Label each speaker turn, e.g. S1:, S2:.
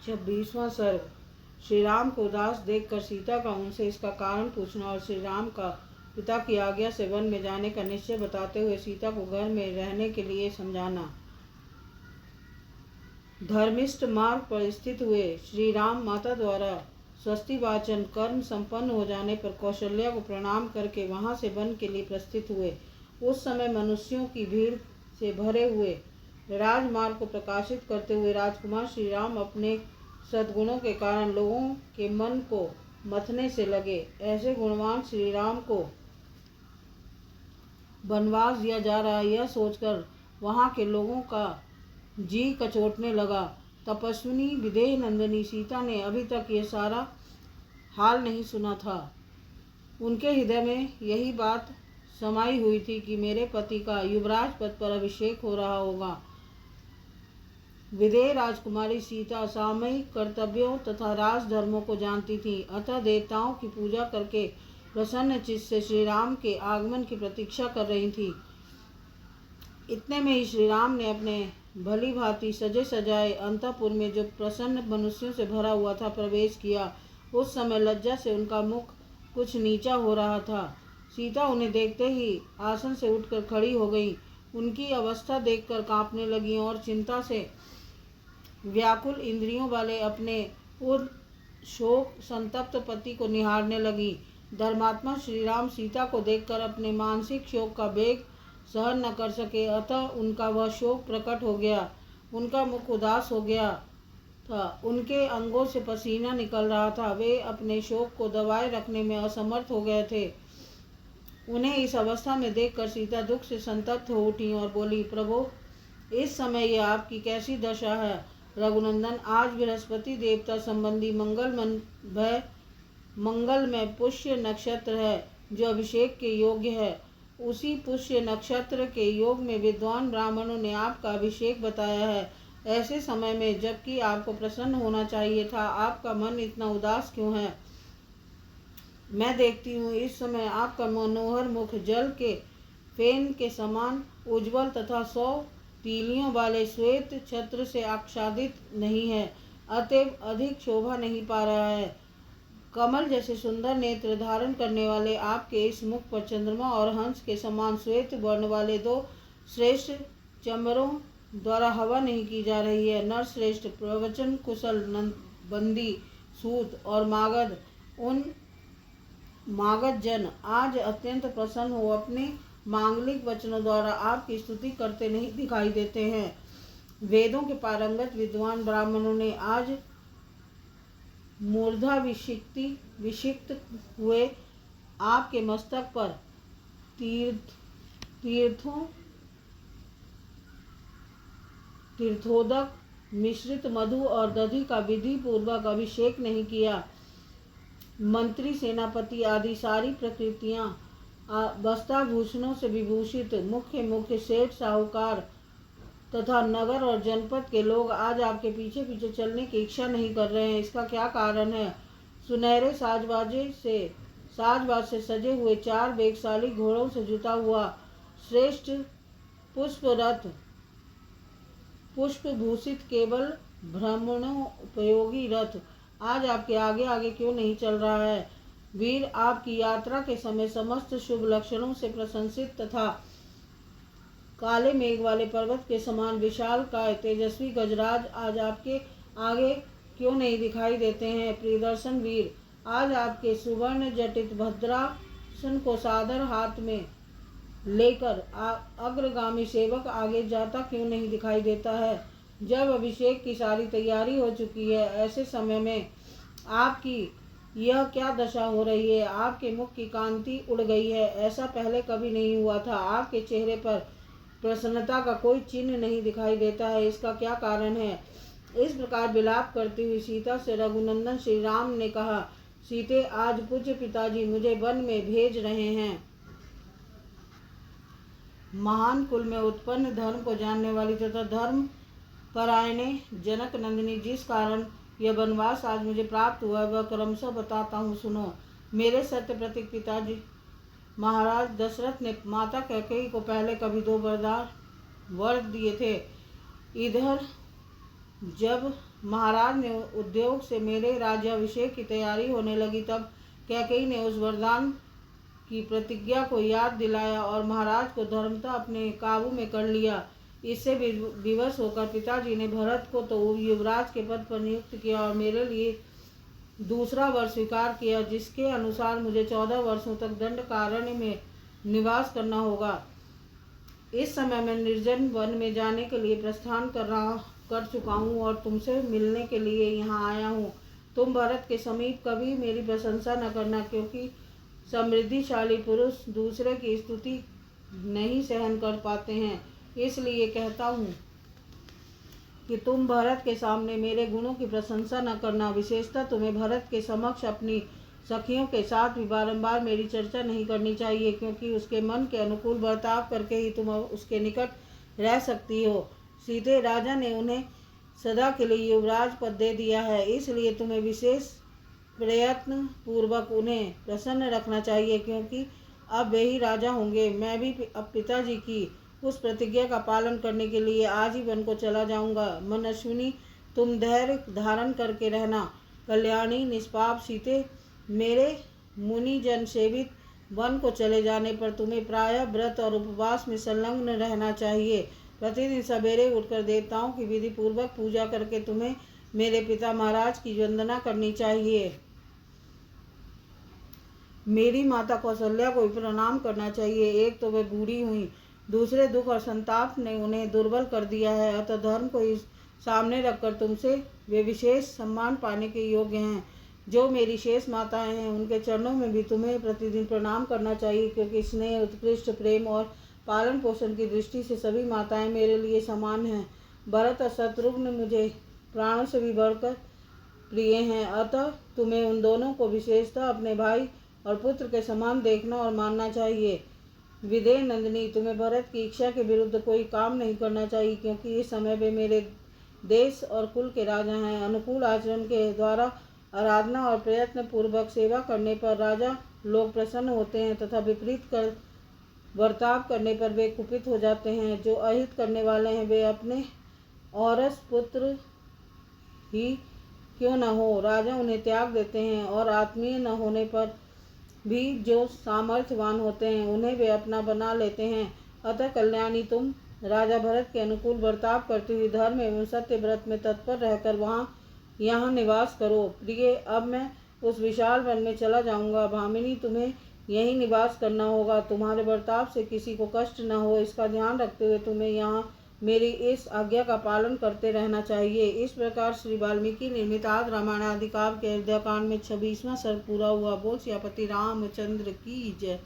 S1: 26वां सर्ग। श्री राम को उदास देखकर सीता का उनसे इसका कारण पूछना और श्री राम का पिता की आज्ञा से वन में जाने का निश्चय बताते हुए सीता को घर में रहने के लिए समझाना। धर्मिष्ठ मार्ग पर स्थित हुए श्री राम माता द्वारा स्वस्ति वाचन कर्म संपन्न हो जाने पर कौशल्या को प्रणाम करके वहां से वन के लिए प्रस्थित हुए। उस समय मनुष्यों की भीड़ से भरे हुए राजमार्ग को प्रकाशित करते हुए राजकुमार श्री राम अपने सद्गुणों के कारण लोगों के मन को मथने से लगे। ऐसे गुणवान श्री राम को वनवास दिया जा रहा है, यह सोचकर वहाँ के लोगों का जी कचोटने लगा। तपस्विनी विदेह नंदिनी सीता ने अभी तक ये सारा हाल नहीं सुना था। उनके हृदय में यही बात समाई हुई थी कि मेरे पति का युवराज पद पर अभिषेक हो रहा होगा। विदेह राजकुमारी सीता सामयिक कर्तव्यों तथा राजधर्मों को जानती थी, अतः देवताओं की पूजा करके प्रसन्न चित्त से श्री राम के आगमन की प्रतीक्षा कर रही थी। इतने में ही श्री राम ने अपने भली भांति सजे सजाए अंतःपुर में, जो प्रसन्न मनुष्यों से भरा हुआ था, प्रवेश किया। उस समय लज्जा से उनका मुख कुछ नीचा हो रहा था। सीता उन्हें देखते ही आसन से उठकर खड़ी हो गई। उनकी अवस्था देखकर कांपने लगी और चिंता से व्याकुल इंद्रियों वाले अपने उन शोक संतप्त पति को निहारने लगी। धर्मात्मा श्री राम सीता को देखकर अपने मानसिक शोक का वेग सहन न कर सके, अतः उनका वह शोक प्रकट हो गया। उनका मुख उदास हो गया था, उनके अंगों से पसीना निकल रहा था। वे अपने शोक को दबाए रखने में असमर्थ हो गए थे। उन्हें इस अवस्था में देखकर सीता दुख से संतप्त हो उठी और बोली, प्रभु, इस समय ये आपकी कैसी दशा है? रघुनंदन, आज बृहस्पति देवता संबंधी मंगलमय पुष्य नक्षत्र है, जो अभिषेक के योग्य है। उसी पुष्य नक्षत्र के योग में विद्वान ब्राह्मणों ने आपका अभिषेक बताया है। ऐसे समय में, जबकि आपको प्रसन्न होना चाहिए था, आपका मन इतना उदास क्यों है? मैं देखती हूँ इस समय आपका मनोहर मुख जल के फेन के समान उज्ज्वल तथा 100 तीलियों वाले श्वेत छत्र से आच्छादित नहीं है, अतएव अधिक शोभा नहीं पा रहा है। कमल जैसे सुंदर नेत्र धारण करने वाले आपके इस मुख पर चंद्रमा और हंस के समान श्वेत वर्ण वाले 2 श्रेष्ठ चमरों द्वारा हवा नहीं की जा रही है। नरश्रेष्ठ प्रवचन कुशल बंदी सूत और मागध, उन मागध जन आज अत्यंत प्रसन्न हो अपने मांगलिक वचनों द्वारा आपकी स्तुति करते नहीं दिखाई देते हैं। वेदों के पारंगत विद्वान ब्राह्मणों ने आज मूर्धा विषिक्त हुए आपके मस्तक पर तीर्थोदक मिश्रित मधु और दधि का विधि पूर्वक अभिषेक नहीं किया। मंत्री, सेनापति आदि सारी प्रकृतियां वस्त्राभूषणों से विभूषित मुख्य सेठ साहूकार तथा नगर और जनपद के लोग आज आपके पीछे पीछे चलने की इच्छा नहीं कर रहे हैं। इसका क्या कारण है? सुनहरे साजबाज से सजे हुए 4 वेगशाली घोड़ों से जुता हुआ श्रेष्ठ पुष्प भूषित केवल भ्रमणोपयोगी रथ आज आपके आगे आगे क्यों नहीं चल रहा है? वीर, आपकी यात्रा के समय समस्त शुभ लक्षणों से प्रशंसित तथा काले मेघ वाले पर्वत के समान विशाल काय तेजस्वी गजराज आज आपके आगे क्यों नहीं दिखाई देते हैं? प्रियदर्शन वीर, आज आपके सुवर्ण जटित भद्रासन को सादर हाथ में लेकर अग्रगामी सेवक आगे जाता क्यों नहीं दिखाई देता है? जब अभिषेक की सारी तैयारी हो चुकी है, ऐसे समय में आपकी यह क्या दशा हो रही है? आपके मुख की कांति उड़ गई है, ऐसा पहले कभी नहीं हुआ था। आपके चेहरे पर प्रसन्नता का कोई चिन्ह नहीं दिखाई देता है, इसका क्या कारण है? इस प्रकार विलाप करती हुई सीता से रघुनंदन श्री राम ने कहा, सीते, आज पूज्य पिताजी मुझे वन में भेज रहे हैं। महान कुल में उत्पन्न धर्म को जानने वाली तथा धर्म परायणे जनक नंदिनी, जिस कारण यह वनवास आज मुझे प्राप्त हुआ वह क्रमशः बताता हूँ, सुनो। मेरे सत्य प्रतीक पिताजी महाराज दशरथ ने माता कैकेयी को पहले कभी 2 वरदान वर दिए थे। इधर जब महाराज ने उद्योग से मेरे राज्याभिषेक की तैयारी होने लगी, तब कैकेयी ने उस वरदान की प्रतिज्ञा को याद दिलाया और महाराज को धर्मतः अपने काबू में कर लिया। इससे विवश होकर पिताजी ने भरत को तो युवराज के पद पर नियुक्त किया और मेरे लिए दूसरा वर स्वीकार किया, जिसके अनुसार मुझे 14 वर्षों तक दंडकारण्य में निवास करना होगा। इस समय मैं निर्जन वन में जाने के लिए प्रस्थान कर चुका हूँ और तुमसे मिलने के लिए यहाँ आया हूँ। तुम भरत के समीप कभी मेरी प्रशंसा न करना, क्योंकि समृद्धिशाली पुरुष दूसरे की स्तुति नहीं सहन कर पाते हैं। इसलिए कहता हूँ कि तुम भरत के सामने मेरे गुणों की प्रशंसा न करना। विशेषतः तुम्हें भरत के समक्ष अपनी सखियों के साथ भी बारंबार मेरी चर्चा नहीं करनी चाहिए, क्योंकि उसके मन के अनुकूल बर्ताव करके ही तुम उसके निकट रह सकती हो। सीधे राजा ने उन्हें सदा के लिए युवराज पद दे दिया है, इसलिए तुम्हें विशेष प्रयत्न पूर्वक उन्हें प्रसन्न रखना चाहिए, क्योंकि अब वे ही राजा होंगे। मैं भी अब पिताजी की उस प्रतिज्ञा का पालन करने के लिए आज ही वन को चला जाऊंगा। मनस्विनी, तुम धैर्य धारण करके रहना। कल्याणी, निष्पाप सीते, मेरे मुनिजन सेवित वन को चले जाने पर तुम्हें प्रायः व्रत और उपवास में संलग्न रहना चाहिए। प्रतिदिन सवेरे उठकर देवताओं की विधि पूर्वक पूजा करके तुम्हें मेरे पिता महाराज की वंदना करनी चाहिए। मेरी माता कौशल्या को भी प्रणाम करना चाहिए। एक तो वे बूढ़ी हुई, दूसरे दुख और संताप ने उन्हें दुर्बल कर दिया है, अतः धर्म को इस सामने रखकर तुमसे वे विशेष सम्मान पाने के योग्य हैं। जो मेरी शेष माताएं हैं, उनके चरणों में भी तुम्हें प्रतिदिन प्रणाम करना चाहिए, क्योंकि स्नेह, उत्कृष्ट प्रेम और पालन पोषण की दृष्टि से सभी माताएं मेरे लिए समान हैं। भरत और शत्रुघ्न मुझे प्राणों से भी बढ़कर प्रिय हैं, अतः तुम्हें उन दोनों को विशेषतः अपने भाई और पुत्र के समान देखना और मानना चाहिए। विदेह नंदिनी, तुम्हें भरत की इच्छा के विरुद्ध कोई काम नहीं करना चाहिए, क्योंकि इस समय वे मेरे देश और कुल के राजा हैं। अनुकूल आचरण के द्वारा आराधना और प्रयत्न पूर्वक सेवा करने पर राजा लोग प्रसन्न होते हैं, तथा विपरीत कर बर्ताव करने पर वे कुपित हो जाते हैं। जो अहित करने वाले हैं, वे अपने औरस पुत्र ही क्यों न हो, राजा उन्हें त्याग देते हैं, और आत्मीय न होने पर भी जो सामर्थ्यवान होते हैं, उन्हें वे अपना बना लेते हैं। अतः कल्याणी, तुम राजा भरत के अनुकूल बर्ताव करती हुई धर्म एवं सत्य व्रत में तत्पर रहकर यहाँ निवास करो। प्रिय, अब मैं उस विशाल वन में चला जाऊंगा। भामिनी, तुम्हें यहीं निवास करना होगा। तुम्हारे बर्ताव से किसी को कष्ट न हो, इसका ध्यान रखते हुए तुम्हें यहाँ मेरी इस आज्ञा का पालन करते रहना चाहिए। इस प्रकार श्री वाल्मीकि निर्मित आदि रामायण आदि काव्य के अयोध्याकांड में 26वां सर्ग पूरा हुआ। बोल सियापति रामचंद्र की जय।